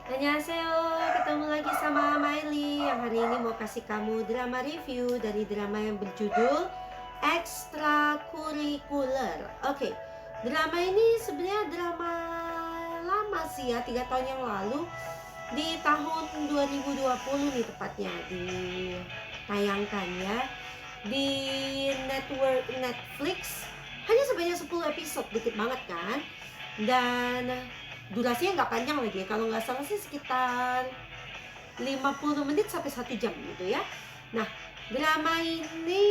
Annyeonghaseyo, ketemu lagi sama Miley yang hari ini mau kasih kamu drama review dari drama yang berjudul Ekstrakurikuler. Oke, drama ini sebenarnya drama lama sih ya, 3 tahun yang lalu. Di tahun 2020 nih tepatnya ditayangkan ya di network Netflix. Hanya sebanyak 10 episode, dikit banget kan. Dan durasinya nggak panjang lagi, kalau nggak salah sih sekitar 50 menit sampai 1 jam gitu ya. Nah, drama ini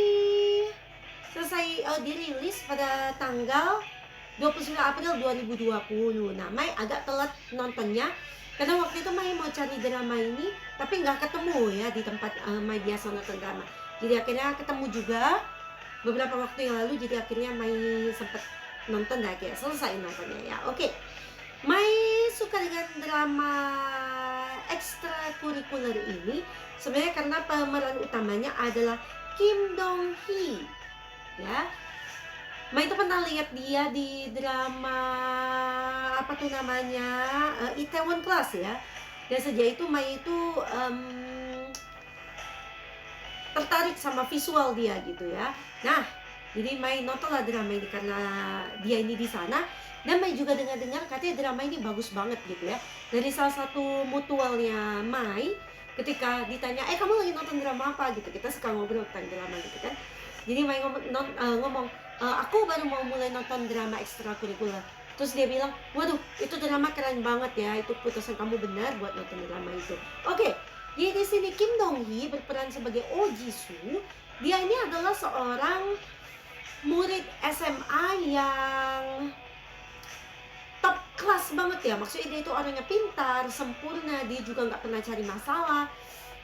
selesai dirilis pada tanggal 29 April 2020. Nah, Mai agak telat nontonnya karena waktu itu Mai mau cari drama ini tapi nggak ketemu ya di tempat Mai biasa nonton drama. Jadi akhirnya ketemu juga beberapa waktu yang lalu, jadi akhirnya Mai sempet nonton dan akhirnya selesai nontonnya ya. Oke. Mai suka dengan drama ekstrakurikuler ini sebenarnya karena pemeran utamanya adalah Kim Dong Hee ya. Mai itu pernah lihat dia di drama apa tuh namanya Itaewon Class ya. Dan sejak itu Mai itu tertarik sama visual dia gitu ya. Nah, jadi Mai nontonlah drama ini karena dia ini di sana. Dan Mai juga dengar-dengar katanya drama ini bagus banget gitu ya. Dari salah satu mutualnya Mai, ketika ditanya, kamu lagi nonton drama apa gitu, kita suka ngobrol tentang drama gitu kan. Jadi Mai ngomong, aku baru mau mulai nonton drama ekstrakurikuler. Terus dia bilang, waduh itu drama keren banget ya, itu putusan kamu benar buat nonton drama itu. Oke, jadi di sini Kim Dong Hee berperan sebagai Oh Jisoo. Dia ini adalah seorang murid SMA yang top kelas banget ya. Maksudnya dia itu orangnya pintar, sempurna, dia juga nggak pernah cari masalah.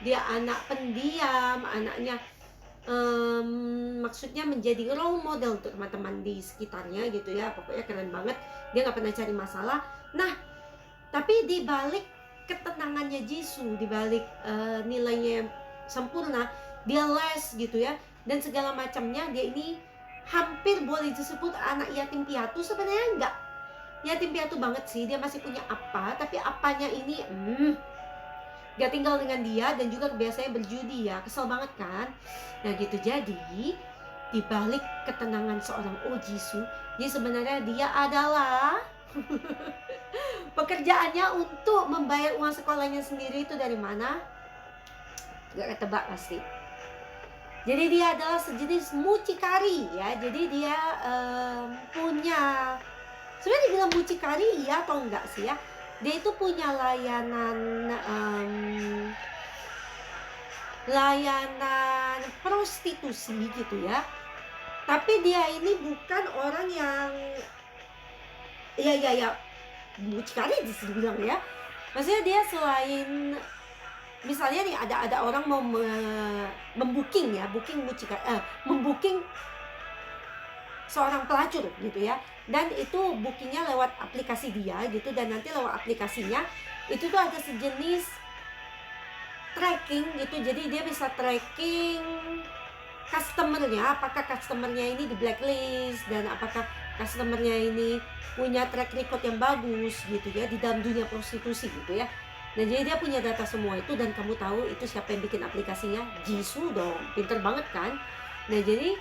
Dia anak pendiam, anaknya maksudnya menjadi role model untuk teman-teman di sekitarnya gitu ya. Pokoknya keren banget, dia nggak pernah cari masalah. Nah, tapi di balik ketenangannya Jisoo, di balik nilainya yang sempurna, dia les gitu ya, dan segala macamnya, dia ini hampir boleh disebut anak yatim piatu. Sebenarnya enggak yatim piatu banget sih, dia masih punya apa, tapi apanya ini gak tinggal dengan dia, dan juga biasanya berjudi ya, kesel banget kan. Nah gitu, jadi di balik ketenangan seorang Oh Jisoo, jadi sebenarnya dia adalah pekerjaannya untuk membayar uang sekolahnya sendiri. Itu dari mana? Gak ketebak pasti. Jadi dia adalah sejenis mucikari ya. Jadi dia punya, sebenarnya dibilang mucikari iya atau enggak sih ya, dia itu punya layanan prostitusi gitu ya. Tapi dia ini bukan orang yang ya mucikari dibilang ya. Maksudnya dia selain misalnya nih ada orang mau membooking ya, membooking seorang pelacur gitu ya, dan itu bookingnya lewat aplikasi dia gitu, dan nanti lewat aplikasinya itu tuh ada sejenis tracking gitu. Jadi dia bisa tracking customernya, apakah customernya ini di blacklist, dan apakah customernya ini punya track record yang bagus gitu ya di dalam dunia prostitusi gitu ya. Nah jadi dia punya data semua itu, dan kamu tahu itu siapa yang bikin aplikasinya? Jisoo dong, pinter banget kan. Nah jadi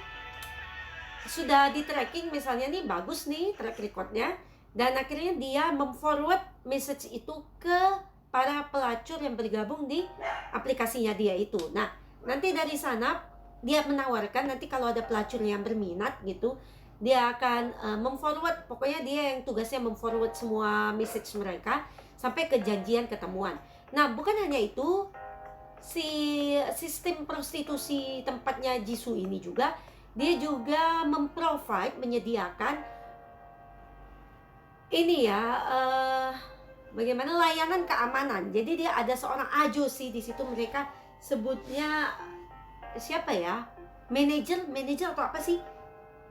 sudah di tracking, misalnya nih bagus nih track recordnya, dan akhirnya dia memforward message itu ke para pelacur yang bergabung di aplikasinya dia itu. Nah nanti dari sana dia menawarkan, nanti kalau ada pelacur yang berminat gitu, dia akan memforward, pokoknya dia yang tugasnya memforward semua message mereka sampai ke janjian ketemuan. Nah bukan hanya itu, si sistem prostitusi tempatnya Jisoo ini juga, dia juga menyediakan ini ya, bagaimana layanan keamanan. Jadi dia ada seorang ajosi di situ, mereka sebutnya siapa ya, manajer atau apa sih,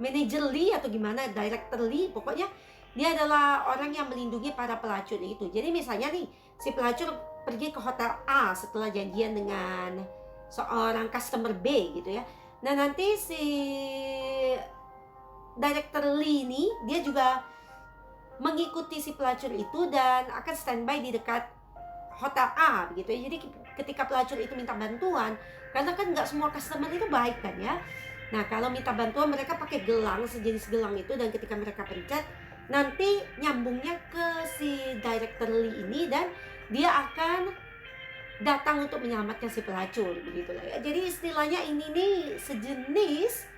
manajer Lee atau gimana, director Lee, pokoknya dia adalah orang yang melindungi para pelacur itu. Jadi misalnya nih, si pelacur pergi ke hotel A setelah janjian dengan seorang customer B gitu ya. Nah nanti si director Lee ini, dia juga mengikuti si pelacur itu dan akan standby di dekat hotel A begitu ya. Jadi ketika pelacur itu minta bantuan, karena kan nggak semua customer itu baik kan ya. Nah, kalau minta bantuan mereka pakai gelang, sejenis gelang itu, dan ketika mereka pencet nanti nyambungnya ke si director Lee ini dan dia akan datang untuk menyelamatkan si pelacur begitulah ya. Jadi istilahnya ini nih sejenis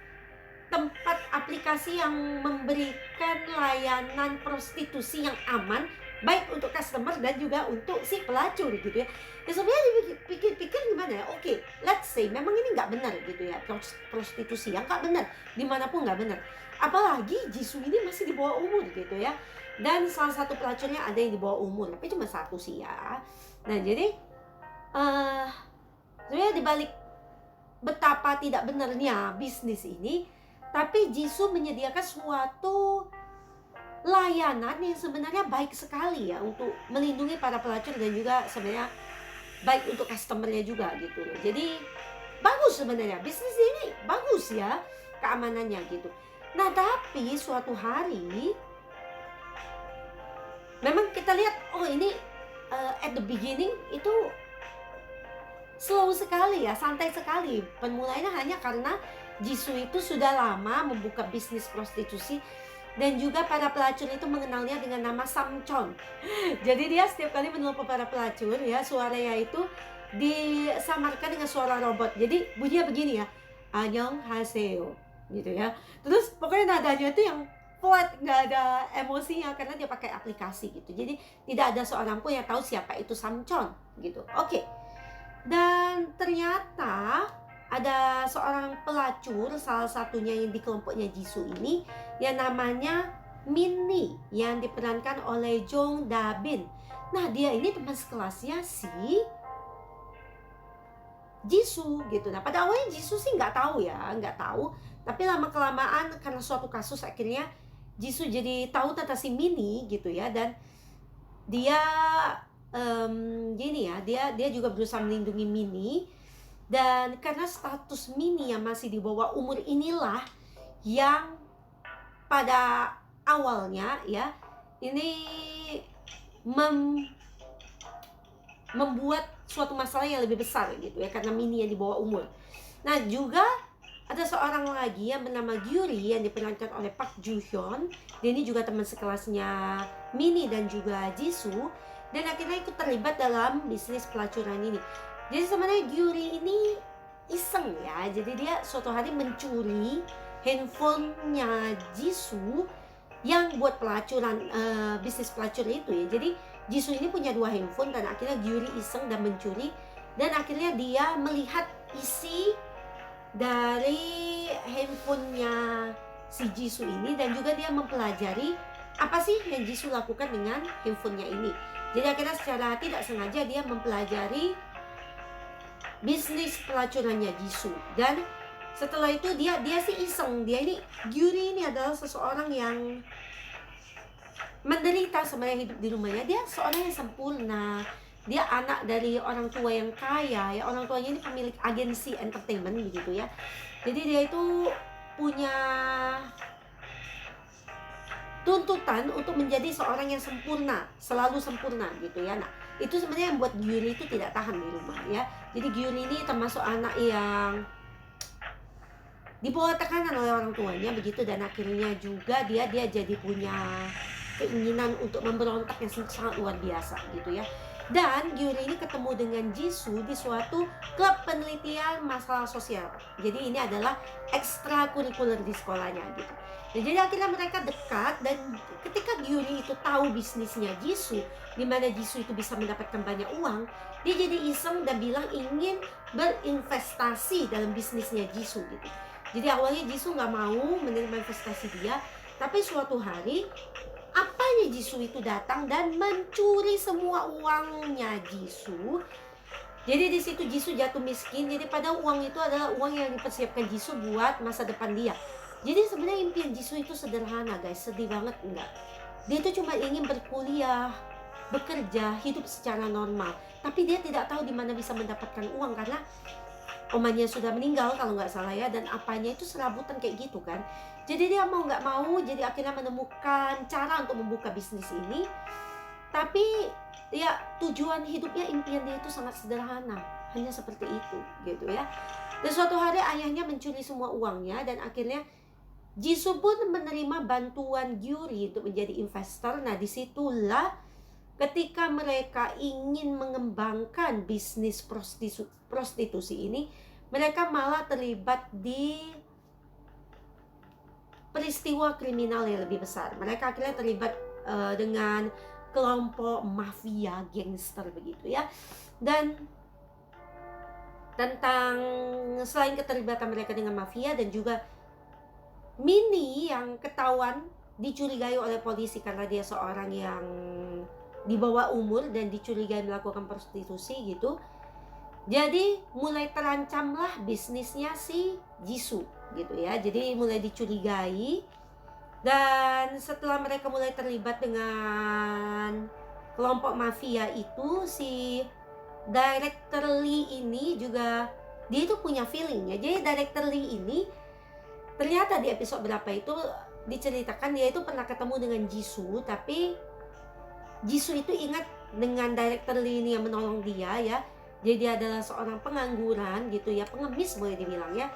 tempat aplikasi yang memberikan layanan prostitusi yang aman baik untuk customer dan juga untuk si pelacur gitu ya. Ya sebenarnya dipikir-pikir gimana ya, oke, let's say memang ini nggak benar gitu ya, prostitusi yang nggak benar dimanapun nggak benar, apalagi Jisoo ini masih di bawah umur gitu ya, dan salah satu pelacurnya ada yang di bawah umur tapi cuma satu sih ya. Nah jadi sebenarnya dibalik betapa tidak benarnya bisnis ini, tapi Jisoo menyediakan suatu layanan yang sebenarnya baik sekali ya untuk melindungi para pelacur dan juga sebenarnya baik untuk customernya juga gitu loh. Jadi bagus sebenarnya, bisnis ini bagus ya keamanannya gitu. Nah tapi suatu hari memang kita lihat, oh ini at the beginning itu slow sekali ya, santai sekali. Penmulainya hanya karena Jisoo itu sudah lama membuka bisnis prostitusi dan juga para pelacur itu mengenalnya dengan nama Samchon. Jadi dia setiap kali menelpon para pelacur ya, suaranya itu disamarkan dengan suara robot. Jadi bunyinya begini ya, annyeonghaseyo gitu ya. Terus pokoknya nadanya itu yang flat, nggak ada emosinya karena dia pakai aplikasi gitu. Jadi tidak ada seorang pun yang tahu siapa itu Samchon gitu. Oke. Dan ternyata ada seorang pelacur, salah satunya yang di kelompoknya Jisoo ini, yang namanya Minnie, yang diperankan oleh Jong Da-bin. Nah dia ini teman sekelasnya si Jisoo gitu. Nah pada awalnya Jisoo sih nggak tahu ya, nggak tahu. Tapi lama kelamaan karena suatu kasus akhirnya Jisoo jadi tahu tentang si Minnie gitu ya, dan dia gini ya, dia juga berusaha melindungi Minnie. Dan karena status Minnie yang masih di bawah umur inilah yang pada awalnya ya ini membuat suatu masalah yang lebih besar gitu ya, karena Minnie yang di bawah umur. Nah juga ada seorang lagi yang bernama Gyuri yang diperankan oleh Park Joo Hyun. Dia ini juga teman sekelasnya Minnie dan juga Jisoo, dan akhirnya ikut terlibat dalam bisnis pelacuran ini. Jadi sebenarnya Gyuri ini iseng ya. Jadi dia suatu hari mencuri handphonenya Jisoo yang buat pelacuran, bisnis pelacur itu ya. Jadi Jisoo ini punya 2 handphone dan akhirnya Gyuri iseng dan mencuri. Dan akhirnya dia melihat isi dari handphonenya si Jisoo ini dan juga dia mempelajari apa sih yang Jisoo lakukan dengan handphonenya ini. Jadi akhirnya secara tidak sengaja dia mempelajari bisnis pelacurannya Jisoo. Dan setelah itu dia sih iseng. Dia ini, Gyuri ini adalah seseorang yang menderita sebenarnya hidup di rumahnya. Dia seorang yang sempurna. Dia anak dari orang tua yang kaya ya. Orang tuanya ini pemilik agensi entertainment begitu ya. Jadi dia itu punya tuntutan untuk menjadi seorang yang sempurna, selalu sempurna gitu ya. Nah itu sebenarnya yang buat Gyuri itu tidak tahan di rumah ya. Jadi Gyuri ini termasuk anak yang di bawah tekanan oleh orang tuanya begitu, dan akhirnya juga dia jadi punya keinginan untuk memberontak yang sangat luar biasa gitu ya. Dan Gyuri ini ketemu dengan Jisoo di suatu klub penelitian masalah sosial. Jadi ini adalah ekstrakurikuler di sekolahnya gitu. Jadi akhirnya mereka dekat, dan ketika Gyuri itu tahu bisnisnya Jisoo, di mana Jisoo itu bisa mendapatkan banyak uang, dia jadi iseng dan bilang ingin berinvestasi dalam bisnisnya Jisoo gitu. Jadi awalnya Jisoo nggak mau menerima investasi dia, tapi suatu hari apanya Jisoo itu datang dan mencuri semua uangnya Jisoo. Jadi di situ Jisoo jatuh miskin. Jadi pada uang itu adalah uang yang dipersiapkan Jisoo buat masa depan dia. Jadi sebenarnya impian Jisoo itu sederhana guys, sedih banget enggak? Dia itu cuma ingin berkuliah, bekerja, hidup secara normal. Tapi dia tidak tahu di mana bisa mendapatkan uang karena omanya sudah meninggal kalau nggak salah ya, dan apanya itu serabutan kayak gitu kan. Jadi dia mau nggak mau, jadi akhirnya menemukan cara untuk membuka bisnis ini. Tapi ya tujuan hidupnya, impian dia itu sangat sederhana, hanya seperti itu gitu ya. Dan suatu hari ayahnya mencuri semua uangnya, dan akhirnya Jisoo pun menerima bantuan Gyuri untuk menjadi investor. Nah, disitulah ketika mereka ingin mengembangkan bisnis prostitusi ini, mereka malah terlibat di peristiwa kriminal yang lebih besar. Mereka akhirnya terlibat dengan kelompok mafia gangster begitu ya. Dan tentang selain keterlibatan mereka dengan mafia, dan juga Minnie yang ketahuan dicurigai oleh polisi karena dia seorang yang di bawah umur dan dicurigai melakukan prostitusi gitu. Jadi mulai terancamlah bisnisnya si Jisoo gitu ya. Jadi mulai dicurigai, dan setelah mereka mulai terlibat dengan kelompok mafia itu, si Director Lee ini juga dia itu punya feeling ya. Jadi Director Lee ini ternyata di episode berapa itu diceritakan dia itu pernah ketemu dengan Jisoo, tapi Jisoo itu ingat dengan Director Lee ini yang menolong dia ya. Jadi dia adalah seorang pengangguran gitu ya, pengemis boleh dibilang ya.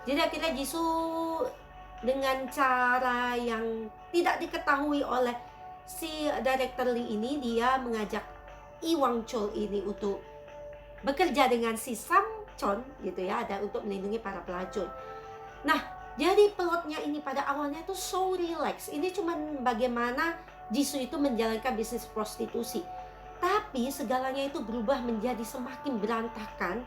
Jadi akhirnya Jisoo dengan cara yang tidak diketahui oleh si Director Lee ini, dia mengajak Lee Wang Chol ini untuk bekerja dengan si Sam Chon gitu ya, dan untuk melindungi para pelacur. Nah, jadi plotnya ini pada awalnya itu so relax. Ini cuman bagaimana Jisoo itu menjalankan bisnis prostitusi. Tapi segalanya itu berubah menjadi semakin berantakan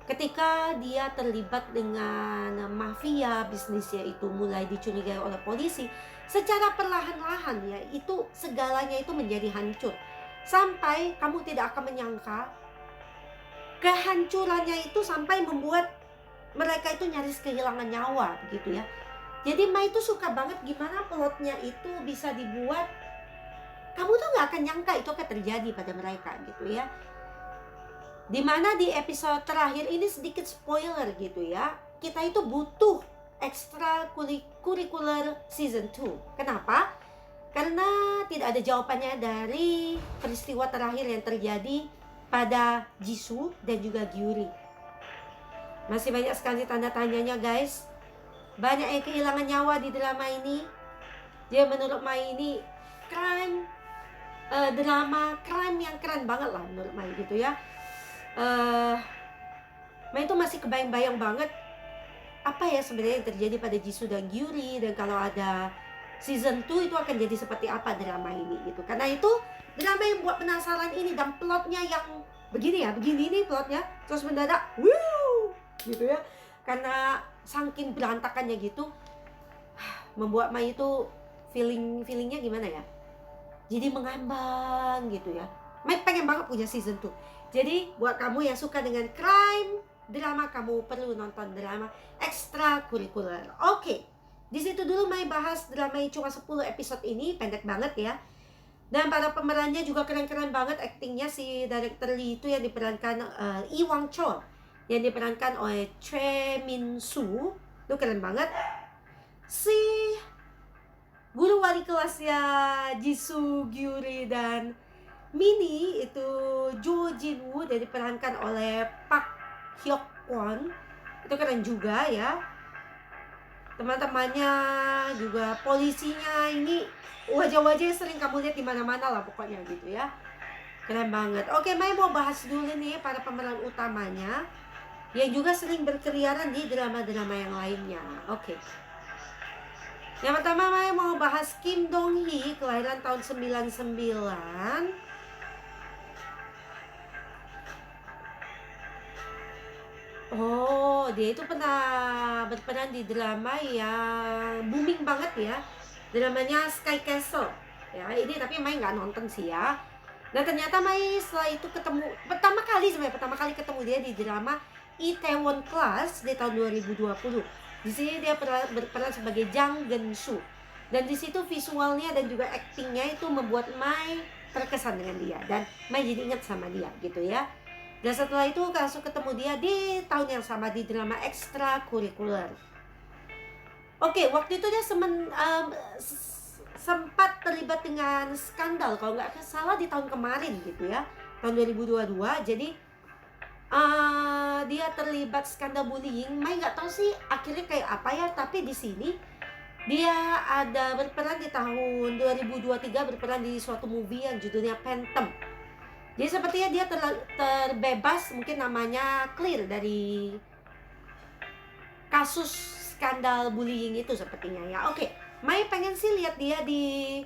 ketika dia terlibat dengan mafia. Bisnisnya itu mulai dicurigai oleh polisi. Secara perlahan-lahan ya, itu segalanya itu menjadi hancur. Sampai kamu tidak akan menyangka kehancurannya itu sampai membuat mereka itu nyaris kehilangan nyawa gitu ya. Jadi Mai itu suka banget gimana plotnya itu bisa dibuat kamu tuh gak akan nyangka itu akan terjadi pada mereka gitu ya. Dimana di episode terakhir ini sedikit spoiler gitu ya, kita itu butuh extra curricular season 2. Kenapa? Karena tidak ada jawabannya dari peristiwa terakhir yang terjadi pada Jisoo dan juga Gyuri. Masih banyak sekali tanda tanyanya guys. Banyak yang kehilangan nyawa di drama ini. Dia menurut Mai ini drama crime yang keren banget lah menurut Mai gitu ya. Mai itu masih kebayang-bayang banget apa ya sebenarnya yang terjadi pada Jisoo dan Gyuri, dan kalau ada season 2 itu akan jadi seperti apa drama ini gitu. Karena itu drama yang buat penasaran ini, dan plotnya yang begini nih plotnya, terus mendadak gitu ya, karena saking berantakannya gitu membuat Mai itu feelingnya gimana ya, jadi mengambang gitu ya. Mai pengen banget punya season 2. Jadi buat kamu yang suka dengan crime drama, kamu perlu nonton drama ekstrakurikuler. Oke, di situ dulu Mai bahas drama yang cuma 10 episode ini, pendek banget ya. Dan para pemerannya juga keren-keren banget aktingnya. Si Director Lee itu yang diperankan Lee Wang Chol, yang diperankan oleh Choi Min Soo, itu keren banget. Si guru wali kelasnya Jisoo, Gyuri, dan Minnie itu Jo Jin Woo, yang diperankan oleh Park Hyuk Kwon, itu keren juga ya. Teman-temannya juga, polisinya ini wajah-wajahnya sering kamu lihat di mana-mana lah pokoknya gitu ya. Keren banget. Oke, Mai mau bahas dulu nih para pemeran utamanya yang juga sering berkeliaran di drama-drama yang lainnya. Oke. Yang pertama Mai mau bahas Kim Dong Hee, kelahiran tahun 99. Oh, dia itu pernah berperan di drama yang booming banget ya. Dramanya Sky Castle. Ya, ini tapi Mai nggak nonton sih ya. Nah, ternyata Mai setelah itu pertama kali ketemu dia di drama Itaewon Class di tahun 2020. Di sini dia berperan sebagai Jang Geun-soo. Dan di situ visualnya dan juga aktingnya itu membuat Mai terkesan dengan dia, dan Mai jadi ingat sama dia gitu ya. Dan setelah itu langsung ketemu dia di tahun yang sama di drama ekstrakurikuler. Oke, waktu itu dia sempat terlibat dengan skandal kalau nggak salah di tahun kemarin gitu ya, tahun 2022. Jadi dia terlibat skandal bullying. Mai nggak tahu sih akhirnya kayak apa ya, tapi di sini dia ada berperan di tahun 2023, berperan di suatu movie yang judulnya Phantom. Jadi sepertinya dia terbebas, mungkin namanya clear dari kasus skandal bullying itu sepertinya ya. Oke, Mai pengen sih lihat dia di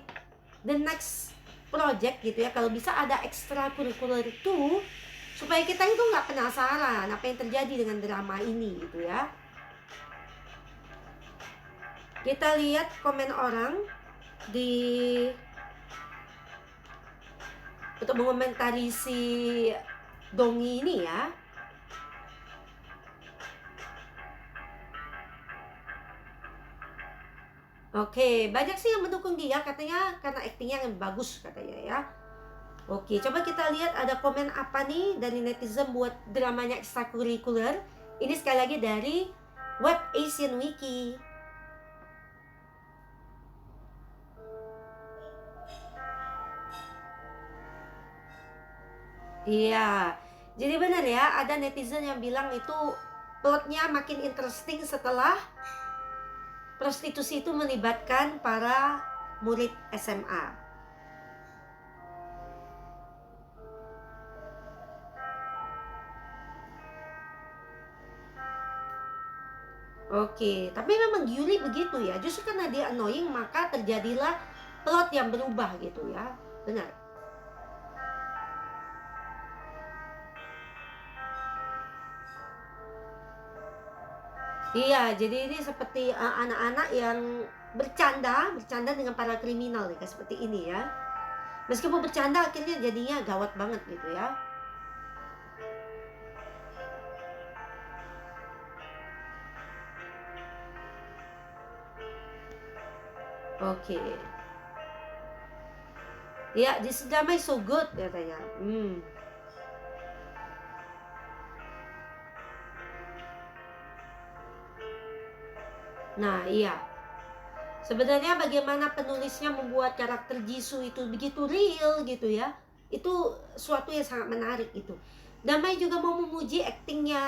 the next project gitu ya. Kalau bisa ada ekstrakurikuler itu, supaya kita itu nggak penasaran apa yang terjadi dengan drama ini gitu ya. Kita lihat komen orang untuk mengomentari si Dongi ini ya. Oke, banyak sih yang mendukung dia, katanya karena aktingnya yang bagus katanya ya. Oke, coba kita lihat ada komen apa nih dari netizen buat dramanya ekstrakurikuler. Ini sekali lagi dari Web Asian Wiki. Iya, jadi benar ya, ada netizen yang bilang itu plotnya makin interesting setelah prostitusi itu melibatkan para murid SMA. Oke, tapi memang Gyuri begitu ya, justru karena dia annoying maka terjadilah plot yang berubah gitu ya, benar. Iya, jadi ini seperti anak-anak yang bercanda dengan para kriminal ya, kayak seperti ini ya. Meskipun bercanda akhirnya jadinya gawat banget gitu ya. Oke. Ya, this drama is so good katanya. Nah, iya. Sebenarnya bagaimana penulisnya membuat karakter Jisoo itu begitu real gitu ya. Itu suatu yang sangat menarik gitu. Damai juga mau memuji aktingnya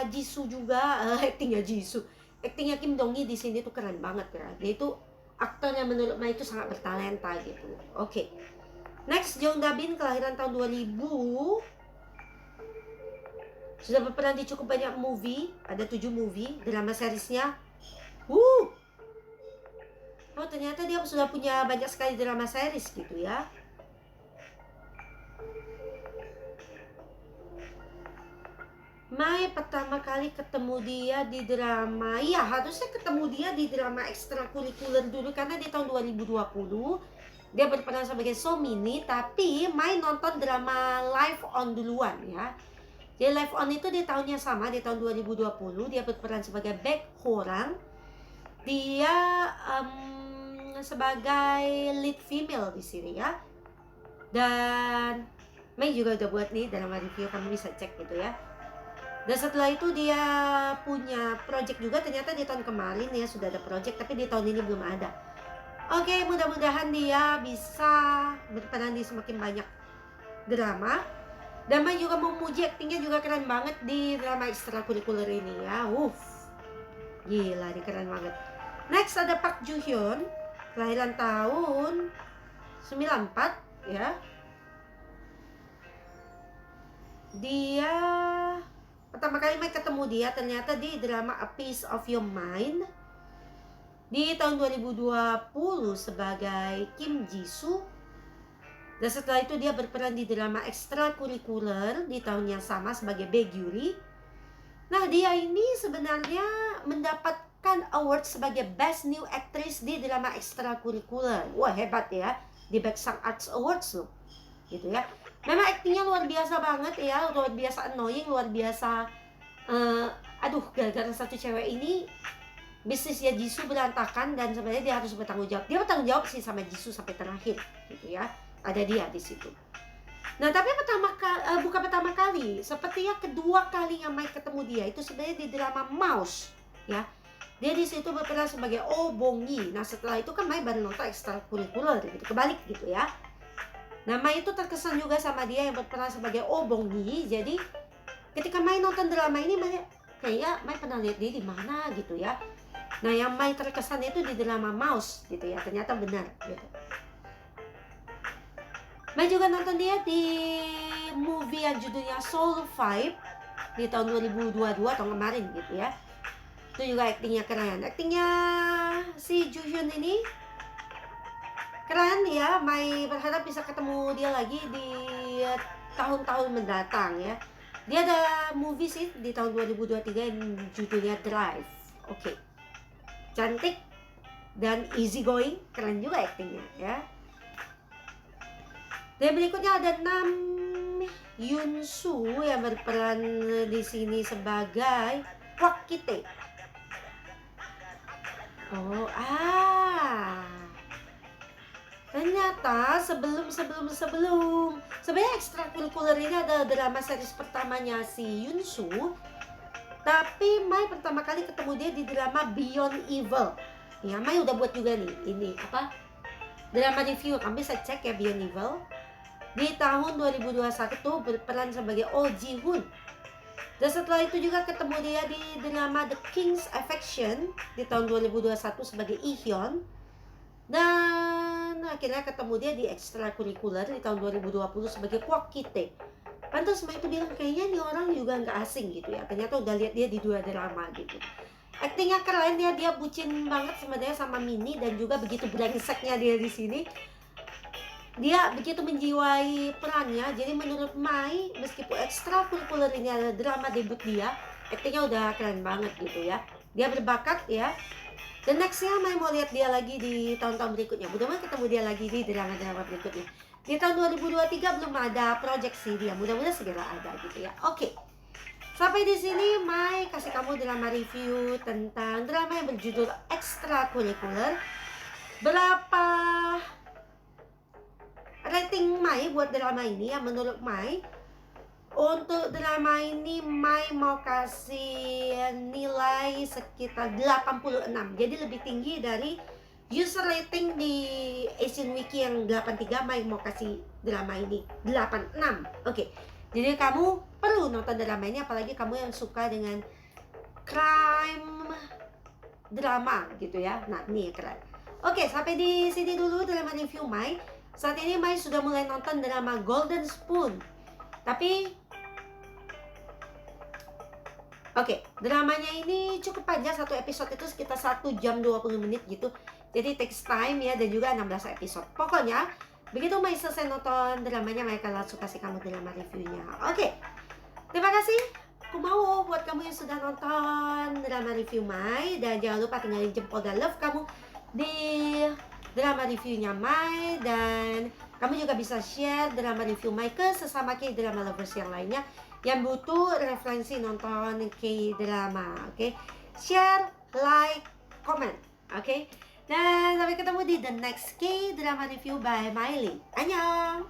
Jisoo juga, aktingnya Jisoo. Aktingnya Kim Dong Hee di sini tuh keren banget ya. Dia itu aktor yang menurut Mai itu sangat bertalenta gitu. Oke. Next, Jong Da Bin kelahiran tahun 2000. Sudah berperan di cukup banyak movie, ada 7 movie, drama seriesnya. Oh, ternyata dia sudah punya banyak sekali drama series gitu ya. Mai pertama kali ketemu dia di drama, iya harusnya ketemu dia di drama ekstrakurikuler dulu karena di tahun 2020 dia berperan sebagai So Mini, tapi Mai nonton drama Live On duluan ya. Jadi Live On itu di tahun yang sama, di tahun 2020 dia berperan sebagai Baek Horang. Dia sebagai lead female di sini ya. Dan Mai juga udah buat nih drama review, kamu bisa cek gitu ya. Dan setelah itu dia punya project juga, ternyata di tahun kemarin ya sudah ada project, tapi di tahun ini belum ada. Oke, mudah-mudahan dia bisa berperan di semakin banyak drama. Dan Mai juga memuji aktingnya juga keren banget di drama ekstrakurikuler ini ya. Gila, ini keren banget. Next ada Park Joo Hyun, kelahiran tahun 94 ya. Dia pertama kali Mai ketemu dia ternyata di drama A Piece of Your Mind di tahun 2020 sebagai Kim Jisoo. Dan setelah itu dia berperan di drama ekstrakurikuler di tahun yang sama sebagai Bae Gyuri. Nah, dia ini sebenarnya mendapatkan award sebagai Best New Actress di drama ekstrakurikuler. Wah, hebat ya, di Baeksang Arts Awards loh, gitu ya. Memang aktingnya luar biasa banget ya, luar biasa annoying, luar biasa. Gara-gara satu cewek ini bisnisnya Jisoo berantakan dan sebenarnya dia harus bertanggung jawab. Dia bertanggung jawab sih sama Jisoo sampai terakhir, gitu ya. Ada dia di situ. Nah, tapi bukan pertama kali, sepertinya kedua kali yang Mai ketemu dia itu sebenarnya di drama Mouse ya. Dia di situ berperan sebagai Oh Bong Yi. Nah setelah itu kan Mai baru nonton ekstrakurikuler gitu, kebalik gitu ya. Nah Mai itu terkesan juga sama dia yang berperan sebagai Oh Bong Yi. Jadi ketika Mai nonton drama ini, Mai kayak Mai pernah lihat dia di mana gitu ya. Nah yang Mai terkesan itu di drama Mouse gitu ya, ternyata benar gitu. Mai juga nonton dia di movie yang judulnya Soul 5 di tahun 2022 tahun kemarin gitu ya. Itu juga aktingnya keren. Aktingnya si Joo Hyun ini keren ya. Mai berharap bisa ketemu dia lagi di tahun-tahun mendatang ya. Dia ada movie sih di tahun 2023 yang judulnya Drive. Oke. Cantik dan easy going, keren juga aktingnya ya. Dan berikutnya ada Nam Yoon Soo yang berperan di sini sebagai Kwak Kite. Oh, ternyata sebenarnya ekstrakurikuler ini ada drama series pertamanya si Yoon Soo. Tapi Mai pertama kali ketemu dia di drama Beyond Evil. Ya, Mai udah buat juga nih ini apa? Drama review, kamu bisa cek ya Beyond Evil. Di tahun 2021 tuh berperan sebagai Oh Ji Hoon. Dan setelah itu juga ketemu dia di drama The King's Affection di tahun 2021 sebagai Lee Hyun. Dan akhirnya ketemu dia di ekstrakurikuler di tahun 2020 sebagai Kwak Kite. Pantas Mai itu bilang kayaknya nih orang juga nggak asing gitu ya. Ternyata udah lihat dia di 2 drama gitu. Aktingnya keren ya, dia bucin banget sebenarnya sama Minnie dan juga begitu brengseknya dia di sini. Dia begitu menjiwai perannya. Jadi menurut Mai, meskipun ekstrakurikuler ini adalah drama debut dia, aktingnya udah keren banget gitu ya. Dia berbakat ya. Dan nextnya Mai mau lihat dia lagi di tahun-tahun berikutnya. Mudah-mudahan ketemu dia lagi di drama-drama berikutnya. Di tahun 2023 belum ada proyeksi dia. Mudah-mudahan segera ada gitu ya. Oke. Sampai di sini Mai kasih kamu drama review tentang drama yang berjudul Ekstrakurikuler. Berapa rating Mai buat drama ini ya? Menurut Mai, untuk drama ini Mai mau kasih nilai sekitar 86. Jadi lebih tinggi dari user rating di Asian Wiki yang 83. Mai mau kasih drama ini 86. Oke. Jadi kamu perlu nonton drama ini, apalagi kamu yang suka dengan crime drama gitu ya. Nah, ini keren. Oke, sampai di sini dulu drama review Mai. Saat ini Mai sudah mulai nonton drama Golden Spoon. Tapi oke, dramanya ini cukup panjang, satu episode itu sekitar 1 jam 20 menit gitu. Jadi takes time ya, dan juga 16 episode. Pokoknya begitu Mai selesai nonton dramanya, Mai akan langsung kasih kamu drama reviewnya. Oke, terima kasih. Aku mau buat kamu yang sudah nonton drama review Mai. Dan jangan lupa tinggalin jempol dan love kamu di drama reviewnya Mai. Dan kamu juga bisa share drama review Mai ke sesama K-drama lovers yang lainnya yang butuh referensi nonton K-drama. Oke, share, like, comment. Oke, dan sampai ketemu di the next K-drama review by Miley. Annyeong.